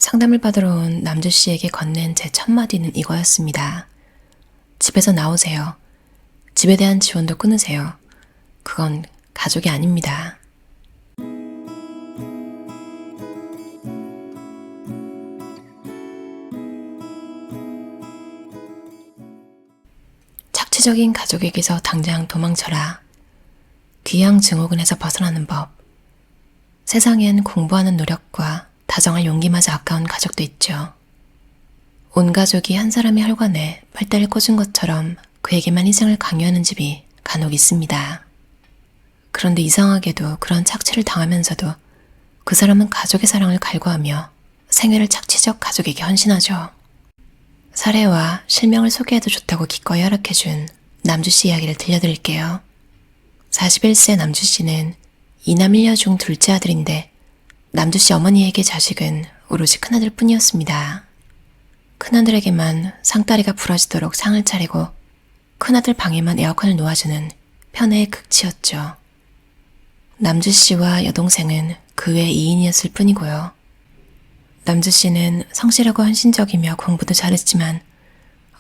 상담을 받으러 온 남주 씨에게 건넨 제 첫 마디는 이거였습니다. 집에서 나오세요. 집에 대한 지원도 끊으세요. 그건 가족이 아닙니다. 착취적인 가족에게서 당장 도망쳐라. 귀양 증후군에서 벗어나는 법. 세상엔 공부하는 노력과 다정할 용기마저 아까운 가족도 있죠. 온 가족이 한 사람의 혈관에 빨대를 꽂은 것처럼 그에게만 희생을 강요하는 집이 간혹 있습니다. 그런데 이상하게도 그런 착취를 당하면서도 그 사람은 가족의 사랑을 갈구하며 생애를 착취적 가족에게 헌신하죠. 사례와 실명을 소개해도 좋다고 기꺼이 허락해준 남주씨 이야기를 들려드릴게요. 41세 남주씨는 이남 1녀 중 둘째 아들인데 남주씨 어머니에게 자식은 오로지 큰아들 뿐이었습니다. 큰아들에게만 상다리가 부러지도록 상을 차리고 큰아들 방에만 에어컨을 놓아주는 편애의 극치였죠. 남주씨와 여동생은 그 외 2인이었을 뿐이고요. 남주씨는 성실하고 헌신적이며 공부도 잘했지만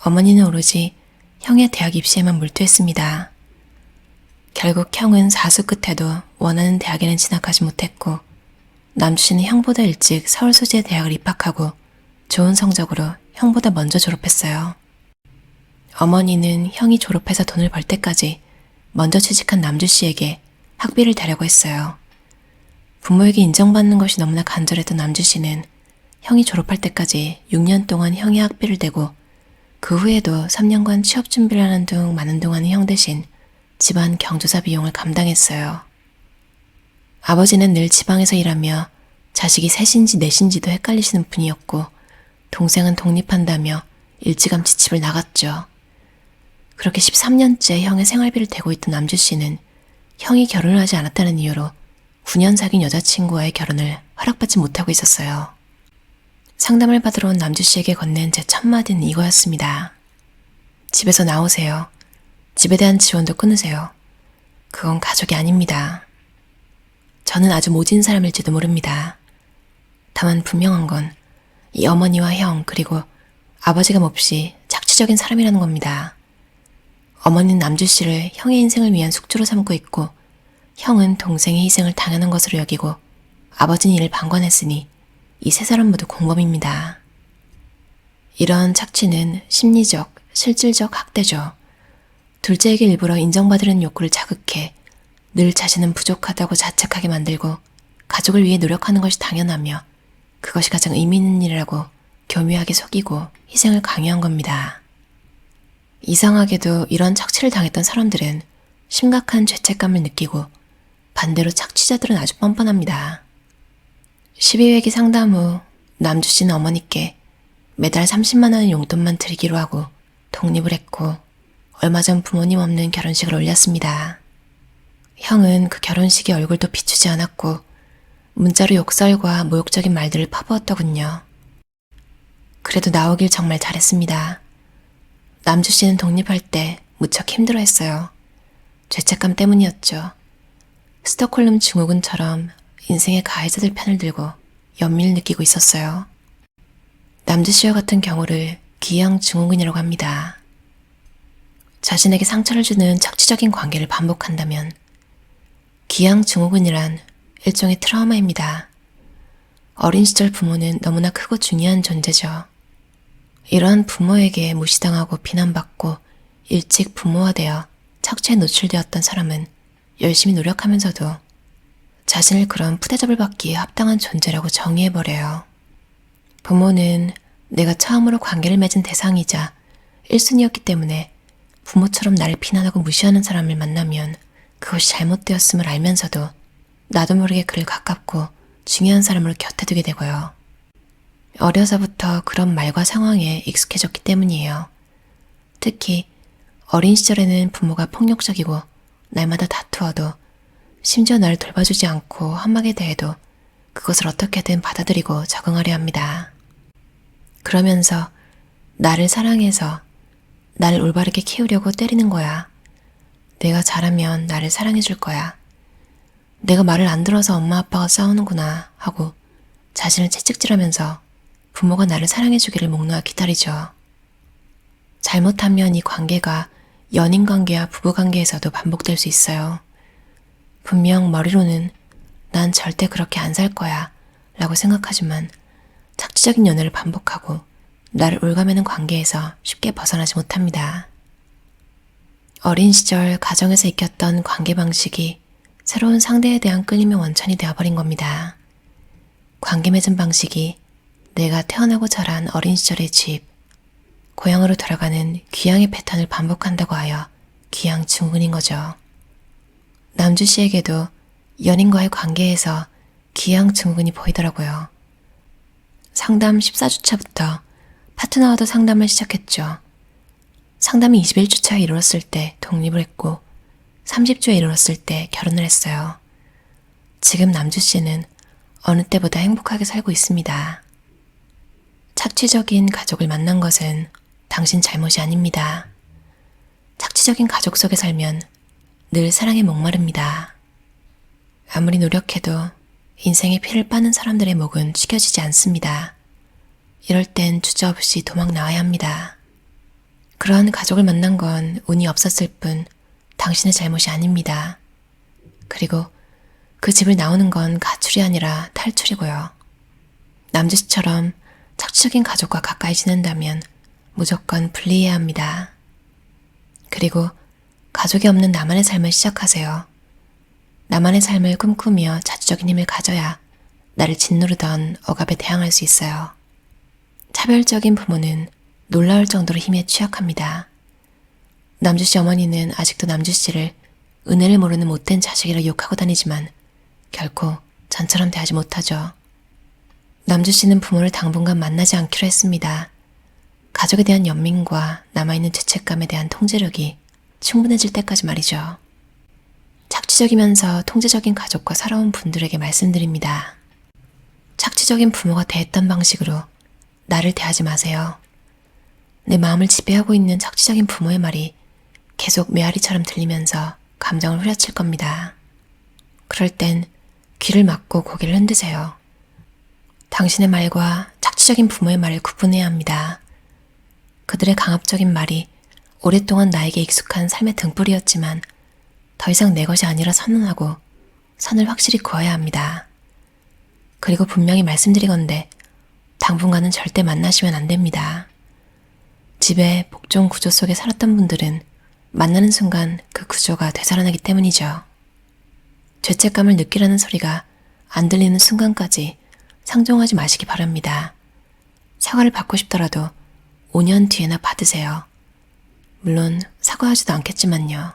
어머니는 오로지 형의 대학 입시에만 몰두했습니다. 결국 형은 사수 끝에도 원하는 대학에는 진학하지 못했고 남주씨는 형보다 일찍 서울 소재 대학을 입학하고 좋은 성적으로 형보다 먼저 졸업했어요. 어머니는 형이 졸업해서 돈을 벌 때까지 먼저 취직한 남주씨에게 학비를 대려고 했어요. 부모에게 인정받는 것이 너무나 간절했던 남주씨는 형이 졸업할 때까지 6년 동안 형의 학비를 대고 그 후에도 3년간 취업 준비를 하는 둥 마는 동안은 형 대신 집안 경조사 비용을 감당했어요. 아버지는 늘 지방에서 일하며 자식이 셋인지 넷인지도 헷갈리시는 분이었고 동생은 독립한다며 일찌감치 집을 나갔죠. 그렇게 13년째 형의 생활비를 대고 있던 남주씨는 형이 결혼을 하지 않았다는 이유로 9년 사귄 여자친구와의 결혼을 허락받지 못하고 있었어요. 상담을 받으러 온 남주씨에게 건넨 제 첫 마디는 이거였습니다. 집에서 나오세요. 집에 대한 지원도 끊으세요. 그건 가족이 아닙니다. 저는 아주 모진 사람일지도 모릅니다. 다만 분명한 건 이 어머니와 형 그리고 아버지가 몹시 착취적인 사람이라는 겁니다. 어머니는 남주씨를 형의 인생을 위한 숙주로 삼고 있고 형은 동생의 희생을 당연한 것으로 여기고 아버지는 이를 방관했으니 이 세 사람 모두 공범입니다. 이런 착취는 심리적, 실질적 학대죠. 둘째에게 일부러 인정받으려는 욕구를 자극해 늘 자신은 부족하다고 자책하게 만들고 가족을 위해 노력하는 것이 당연하며 그것이 가장 의미 있는 일이라고 교묘하게 속이고 희생을 강요한 겁니다. 이상하게도 이런 착취를 당했던 사람들은 심각한 죄책감을 느끼고 반대로 착취자들은 아주 뻔뻔합니다. 12회기 상담 후 남주씨는 어머니께 매달 30만 원의 용돈만 드리기로 하고 독립을 했고 얼마 전 부모님 없는 결혼식을 올렸습니다. 형은 그 결혼식에 얼굴도 비추지 않았고 문자로 욕설과 모욕적인 말들을 퍼부었더군요. 그래도 나오길 정말 잘했습니다. 남주씨는 독립할 때 무척 힘들어했어요. 죄책감 때문이었죠. 스톡홀름 증후군처럼 인생의 가해자들 편을 들고 연민을 느끼고 있었어요. 남주씨와 같은 경우를 귀양 증후군이라고 합니다. 자신에게 상처를 주는 착취적인 관계를 반복한다면 귀양 증후군이란 일종의 트라우마입니다. 어린 시절 부모는 너무나 크고 중요한 존재죠. 이러한 부모에게 무시당하고 비난받고 일찍 부모화되어 착취에 노출되었던 사람은 열심히 노력하면서도 자신을 그런 푸대접을 받기에 합당한 존재라고 정의해버려요. 부모는 내가 처음으로 관계를 맺은 대상이자 1순위였기 때문에 부모처럼 나를 비난하고 무시하는 사람을 만나면 그것이 잘못되었음을 알면서도 나도 모르게 그를 가깝고 중요한 사람으로 곁에 두게 되고요. 어려서부터 그런 말과 상황에 익숙해졌기 때문이에요. 특히 어린 시절에는 부모가 폭력적이고 날마다 다투어도 심지어 나를 돌봐주지 않고 험하게 대해도 그것을 어떻게든 받아들이고 적응하려 합니다. 그러면서 나를 사랑해서 나를 올바르게 키우려고 때리는 거야. 내가 잘하면 나를 사랑해줄 거야. 내가 말을 안 들어서 엄마 아빠가 싸우는구나 하고 자신을 채찍질하면서 부모가 나를 사랑해주기를 목 놓아 기다리죠. 잘못하면 이 관계가 연인 관계와 부부 관계에서도 반복될 수 있어요. 분명 머리로는 난 절대 그렇게 안 살 거야 라고 생각하지만 착취적인 연애를 반복하고 나를 올가매는 관계에서 쉽게 벗어나지 못합니다. 어린 시절 가정에서 익혔던 관계 방식이 새로운 상대에 대한 끌림의 원천이 되어버린 겁니다. 관계 맺은 방식이 내가 태어나고 자란 어린 시절의 집, 고향으로 돌아가는 귀향의 패턴을 반복한다고 하여 귀향 증후군인 거죠. 남주 씨에게도 연인과의 관계에서 귀향 증후군이 보이더라고요. 상담 14주차부터 파트너와도 상담을 시작했죠. 상담이 21주차에 이르렀을 때 독립을 했고 30주에 이르렀을 때 결혼을 했어요. 지금 남주 씨는 어느 때보다 행복하게 살고 있습니다. 착취적인 가족을 만난 것은 당신 잘못이 아닙니다. 착취적인 가족 속에 살면 늘 사랑에 목마릅니다. 아무리 노력해도 인생의 피를 빠는 사람들의 목은 축여지지 않습니다. 이럴 땐 주저없이 도망 나와야 합니다. 그러한 가족을 만난 건 운이 없었을 뿐 당신의 잘못이 아닙니다. 그리고 그 집을 나오는 건 가출이 아니라 탈출이고요. 남주 씨처럼 착취적인 가족과 가까이 지낸다면 무조건 분리해야 합니다. 그리고 가족이 없는 나만의 삶을 시작하세요. 나만의 삶을 꿈꾸며 자주적인 힘을 가져야 나를 짓누르던 억압에 대항할 수 있어요. 차별적인 부모는 놀라울 정도로 힘에 취약합니다. 남주 씨 어머니는 아직도 남주 씨를 은혜를 모르는 못된 자식이라 욕하고 다니지만 결코 전처럼 대하지 못하죠. 남주 씨는 부모를 당분간 만나지 않기로 했습니다. 가족에 대한 연민과 남아있는 죄책감에 대한 통제력이 충분해질 때까지 말이죠. 착취적이면서 통제적인 가족과 살아온 분들에게 말씀드립니다. 착취적인 부모가 대했던 방식으로 나를 대하지 마세요. 내 마음을 지배하고 있는 착취적인 부모의 말이 계속 메아리처럼 들리면서 감정을 후려칠 겁니다. 그럴 땐 귀를 막고 고개를 흔드세요. 당신의 말과 착취적인 부모의 말을 구분해야 합니다. 그들의 강압적인 말이 오랫동안 나에게 익숙한 삶의 등불이었지만 더 이상 내 것이 아니라 선언하고 선을 확실히 그어야 합니다. 그리고 분명히 말씀드리건대 당분간은 절대 만나시면 안 됩니다. 집의 복종 구조 속에 살았던 분들은 만나는 순간 그 구조가 되살아나기 때문이죠. 죄책감을 느끼라는 소리가 안 들리는 순간까지 상종하지 마시기 바랍니다. 사과를 받고 싶더라도 5년 뒤에나 받으세요. 물론 사과하지도 않겠지만요.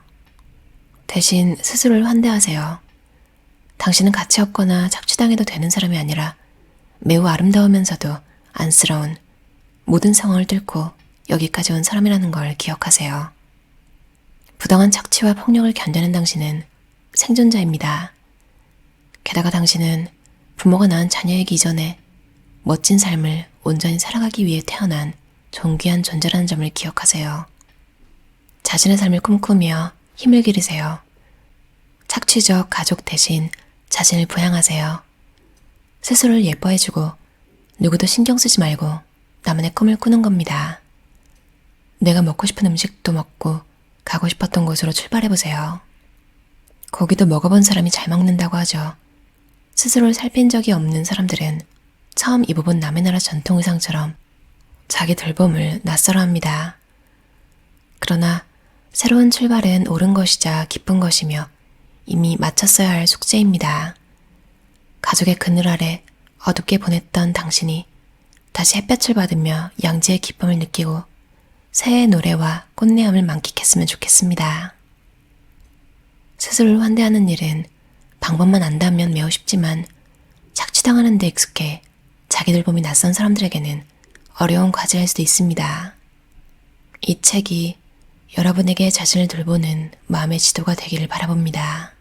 대신 스스로를 환대하세요. 당신은 가치 없거나 착취당해도 되는 사람이 아니라 매우 아름다우면서도 안쓰러운 모든 상황을 뚫고 여기까지 온 사람이라는 걸 기억하세요. 부당한 착취와 폭력을 견뎌낸 당신은 생존자입니다. 게다가 당신은 부모가 낳은 자녀이기 이전에 멋진 삶을 온전히 살아가기 위해 태어난 존귀한 존재라는 점을 기억하세요. 자신의 삶을 꿈꾸며 힘을 기르세요. 착취적 가족 대신 자신을 부양하세요. 스스로를 예뻐해주고 누구도 신경 쓰지 말고 나만의 꿈을 꾸는 겁니다. 내가 먹고 싶은 음식도 먹고 가고 싶었던 곳으로 출발해보세요. 고기도 먹어본 사람이 잘 먹는다고 하죠. 스스로를 살핀 적이 없는 사람들은 처음 입어본 남의 나라 전통 의상처럼 자기 돌봄을 낯설어합니다. 그러나 새로운 출발은 옳은 것이자 기쁜 것이며 이미 마쳤어야 할 숙제입니다. 가족의 그늘 아래 어둡게 보냈던 당신이 다시 햇볕을 받으며 양지의 기쁨을 느끼고 새해의 노래와 꽃내음을 만끽했으면 좋겠습니다. 스스로를 환대하는 일은 방법만 안다면 매우 쉽지만 착취당하는 데 익숙해 자기 돌봄이 낯선 사람들에게는 어려운 과제일 수도 있습니다. 이 책이 여러분에게 자신을 돌보는 마음의 지도가 되기를 바라봅니다.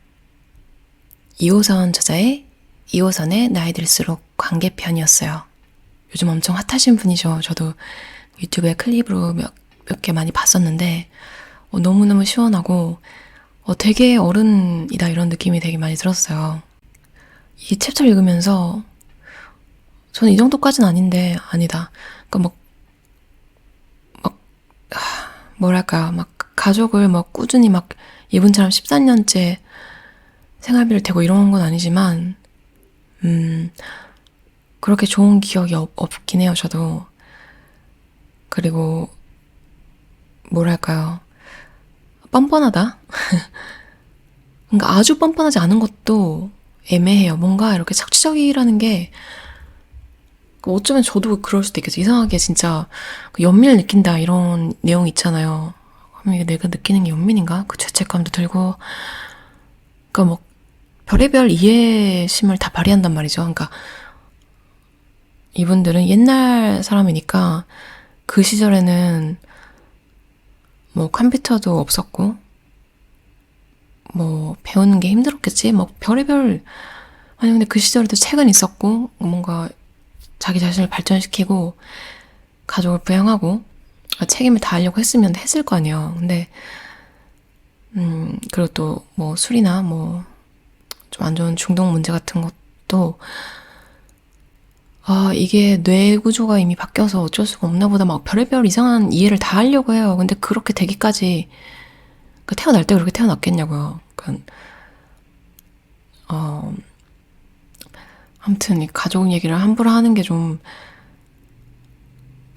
2호선 저자의 2호선의 나이 들수록 관계편이었어요. 요즘 엄청 핫하신 분이죠. 저도 유튜브에 클립으로 몇 개 많이 봤었는데 너무너무 시원하고 되게 어른이다 이런 느낌이 되게 많이 들었어요. 이 챕터를 읽으면서 저는 이 정도까지는 아닌데, 아니다. 그러니까 뭐랄까요. 막 가족을 막 꾸준히 막 이분처럼 14년째 생활비를 대고 이런 건 아니지만, 그렇게 좋은 기억이 없긴 해요, 저도. 그리고, 뭐랄까요. 뻔뻔하다? 그러니까 아주 뻔뻔하지 않은 것도 애매해요. 뭔가 이렇게 착취적이라는 게, 어쩌면 저도 그럴 수도 있겠죠. 이상하게 진짜 연민을 느낀다 이런 내용 있잖아요. 그럼 이게 내가 느끼는 게 연민인가? 그 죄책감도 들고, 그러니까 뭐 별의별 이해심을 다 발휘한단 말이죠. 그러니까 이분들은 옛날 사람이니까 그 시절에는 뭐 컴퓨터도 없었고 뭐 배우는 게 힘들었겠지. 뭐 별의별 아니 근데 그 시절에도 책은 있었고 뭔가 자기 자신을 발전시키고 가족을 부양하고 책임을 다하려고 했을 거 아니에요. 근데 그리고 또 뭐 술이나 뭐 좀 안 좋은 중독 문제 같은 것도 이게 뇌 구조가 이미 바뀌어서 어쩔 수가 없나 보다 막 별의별 이상한 이해를 다 하려고 해요. 근데 그렇게 되기까지 태어날 때 그렇게 태어났겠냐고요. 아무튼 이 가족 얘기를 함부로 하는 게 좀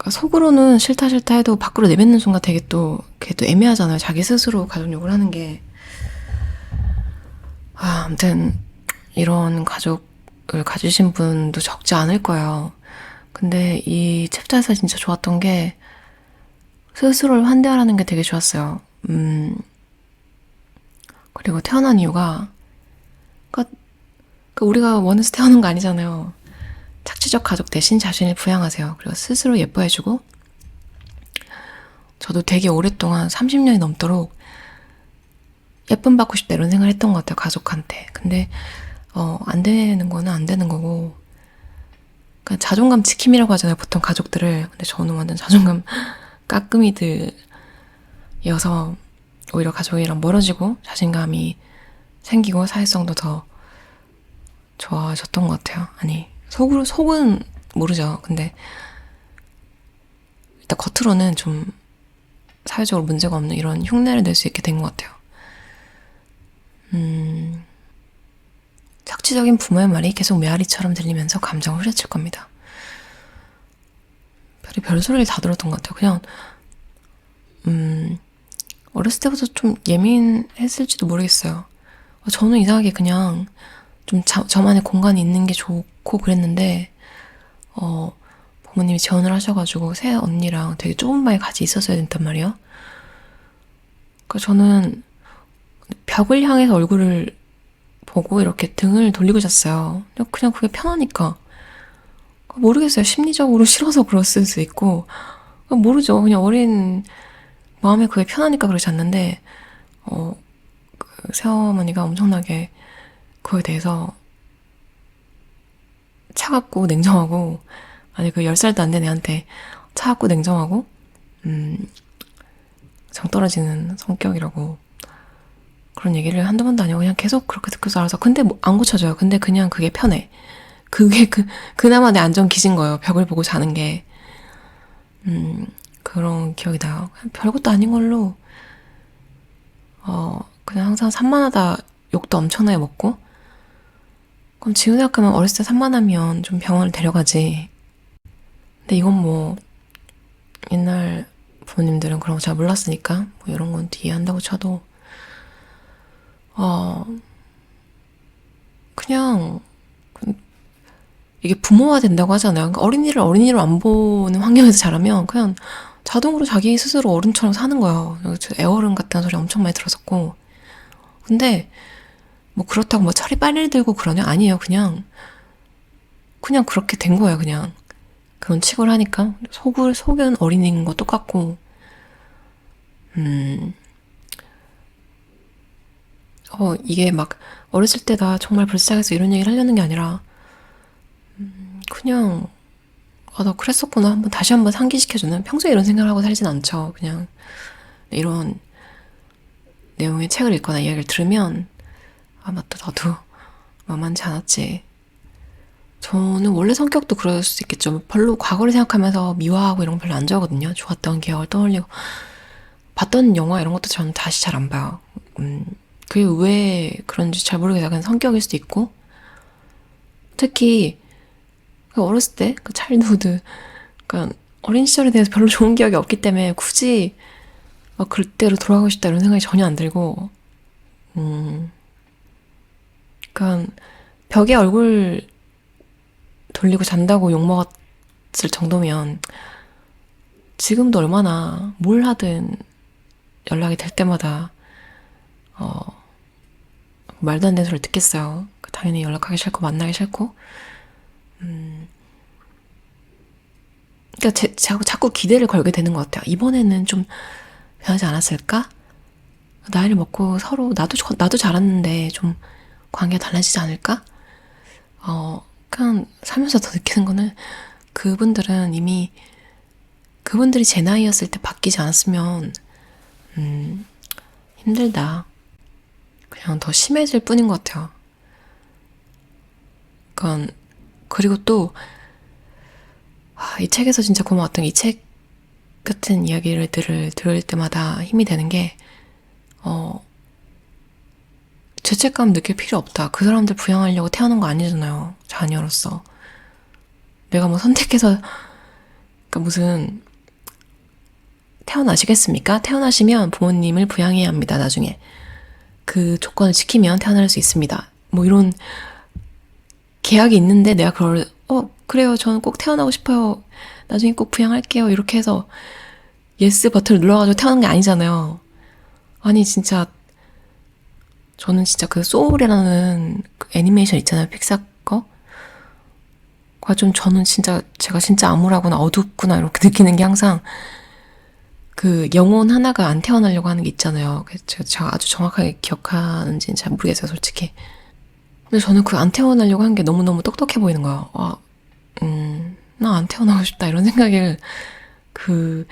속으로는 싫다 싫다 해도 밖으로 내뱉는 순간 되게 또 그게 또 애매하잖아요. 자기 스스로 가족 욕을 하는 게. 아무튼 이런 가족을 가지신 분도 적지 않을 거예요. 근데 이 챕터에서 진짜 좋았던 게 스스로를 환대하라는 게 되게 좋았어요. 그리고 태어난 이유가 우리가 원해서 태어난 거 아니잖아요. 착취적 가족 대신 자신을 부양하세요. 그리고 스스로 예뻐해주고 저도 되게 오랫동안 30년이 넘도록 예쁨 받고 싶다 이런 생각을 했던 것 같아요. 가족한테. 근데 안 되는 거는 안 되는 거고 그러니까 자존감 지킴이라고 하잖아요. 보통 가족들을. 근데 저는 완전 자존감 까끔이들이어서 오히려 가족이랑 멀어지고 자신감이 생기고 사회성도 더 좋아졌던 것 같아요. 아니 속은 모르죠. 근데 일단 겉으로는 좀 사회적으로 문제가 없는 이런 흉내를 낼 수 있게 된 것 같아요. 착취적인 부모의 말이 계속 메아리처럼 들리면서 감정을 후려칠 겁니다. 별소리를 다 들었던 것 같아요. 그냥 어렸을 때부터 좀 예민했을지도 모르겠어요. 저는 이상하게 그냥 좀 저만의 공간이 있는 게 좋고 그랬는데 부모님이 재혼을 하셔가지고 새 언니랑 되게 좁은 방에 같이 있었어야 된단 말이에요. 그러니까 저는 벽을 향해서 얼굴을 보고 이렇게 등을 돌리고 잤어요. 그냥 그게 편하니까. 모르겠어요. 심리적으로 싫어서 그랬을 수 있고 모르죠. 그냥 어린 마음에 그게 편하니까 그러지 않는데 그 새어머니가 엄청나게 그거에 대해서 차갑고 냉정하고 아니 그 10살도 안 된 애한테 차갑고 냉정하고 정 떨어지는 성격이라고 그런 얘기를 한두 번도 아니고 그냥 계속 그렇게 듣고서 알아서 근데 뭐 안 고쳐져요. 근데 그냥 그게 편해. 그게 그나마 내 안전 기진 거예요. 벽을 보고 자는 게 그런 기억이 나요. 별것도 아닌 걸로 그냥 항상 산만하다 욕도 엄청나게 먹고 그럼 지금 생각하면 어렸을 때 산만하면 좀 병원을 데려가지. 근데 이건 뭐 옛날 부모님들은 그런 거 잘 몰랐으니까 뭐 이런 건 이해한다고 쳐도 그냥 이게 부모화 된다고 하잖아요. 그러니까 어린이를 어린이로 안 보는 환경에서 자라면 그냥 자동으로 자기 스스로 어른처럼 사는 거예요. 애어른 같다는 소리 엄청 많이 들었었고 근데 뭐 그렇다고 뭐 철이 빨리 들고 그러냐? 아니에요. 그냥 그렇게 된 거예요. 그냥 그런 칙을 하니까 속은 어린이인 거 똑같고 이게 막 어렸을 때 나 정말 불쌍해서 이런 얘기를 하려는 게 아니라 그냥 나 그랬었구나 한번 다시 한번 상기시켜주는 평소에 이런 생각을 하고 살진 않죠. 그냥 이런 내용의 책을 읽거나 이야기를 들으면 맞다 나도 만만치 않았지. 저는 원래 성격도 그럴 수 있겠죠. 별로 과거를 생각하면서 미화하고 이런 거 별로 안 좋아하거든요. 좋았던 기억을 떠올리고. 봤던 영화 이런 것도 저는 다시 잘 안 봐요. 그게 왜 그런지 잘 모르겠어요. 그냥 성격일 수도 있고. 특히 어렸을 때 그 차일드후드, 그러니까 어린 시절에 대해서 별로 좋은 기억이 없기 때문에 굳이 막 그때로 돌아가고 싶다 이런 생각이 전혀 안 들고, 그러니까 벽에 얼굴 돌리고 잔다고 욕먹었을 정도면 지금도 얼마나 뭘 하든 연락이 될 때마다 말도 안 되는 소리를 듣겠어요. 당연히 연락하기 싫고 만나기 싫고. 그러니까 자꾸 기대를 걸게 되는 것 같아요. 이번에는 좀 변하지 않았을까? 나이를 먹고 서로 나도 잘했는데 좀 관계가 달라지지 않을까? 그냥 살면서 더 느끼는 거는 그분들은 이미 그분들이 제 나이였을 때 바뀌지 않았으면 힘들다. 그냥 더 심해질 뿐인 것 같아요. 그러니까 그리고 또 이 책에서 진짜 고마웠던 게 이 책 같은 이야기를 들을 때마다 힘이 되는 게 죄책감 느낄 필요 없다. 그 사람들 부양하려고 태어난 거 아니잖아요. 자녀로서. 내가 뭐 선택해서 그러니까 무슨 태어나시겠습니까? 태어나시면 부모님을 부양해야 합니다. 나중에. 그 조건을 지키면 태어날 수 있습니다. 뭐 이런 계약이 있는데 내가 그걸 그래요. 저는 꼭 태어나고 싶어요. 나중에 꼭 부양할게요. 이렇게 해서 예스 버튼을 눌러가지고 태어난 게 아니잖아요. 아니 진짜 저는 진짜 그 소울이라는 그 애니메이션 있잖아요. 픽사 거. 좀 저는 진짜 제가 진짜 암울하구나 어둡구나 이렇게 느끼는 게 항상 그 영혼 하나가 안 태어나려고 하는 게 있잖아요. 제가 아주 정확하게 기억하는지는 잘 모르겠어요, 솔직히. 근데 저는 그 안 태어나려고 하는 게 너무너무 똑똑해 보이는 거예요. 나 안 태어나고 싶다 이런 생각을 그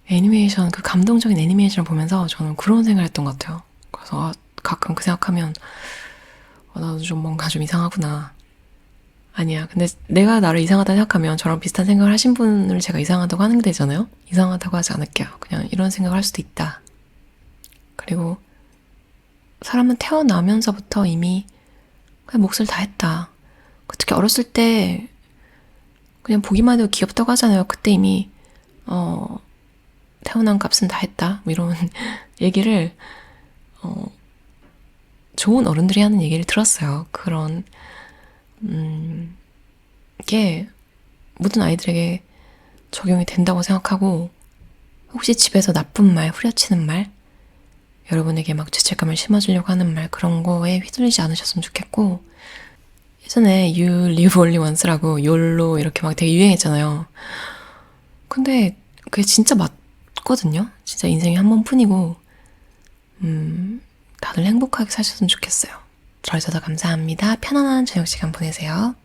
애니메이션, 그 감동적인 애니메이션을 보면서 저는 그런 생각을 했던 것 같아요. 그래서 가끔 그 생각하면 나도 좀 뭔가 좀 이상하구나. 아니야. 근데 내가 나를 이상하다 생각하면 저랑 비슷한 생각을 하신 분을 제가 이상하다고 하는 게 되잖아요. 이상하다고 하지 않을게요. 그냥 이런 생각을 할 수도 있다. 그리고 사람은 태어나면서부터 이미 그냥 몫을 다 했다. 특히 어렸을 때 그냥 보기만 해도 귀엽다고 하잖아요. 그때 이미 태어난 값은 다 했다. 뭐 이런 얘기를 좋은 어른들이 하는 얘기를 들었어요. 그런 게 모든 아이들에게 적용이 된다고 생각하고, 혹시 집에서 나쁜 말, 후려치는 말, 여러분에게 막 죄책감을 심어주려고 하는 말, 그런 거에 휘둘리지 않으셨으면 좋겠고, 예전에 You Live Only Once라고 YOLO 이렇게 막 되게 유행했잖아요. 근데 그게 진짜 맞거든요. 진짜 인생이 한 번뿐이고 다들 행복하게 사셨으면 좋겠어요. 들어주셔서 감사합니다. 편안한 저녁 시간 보내세요.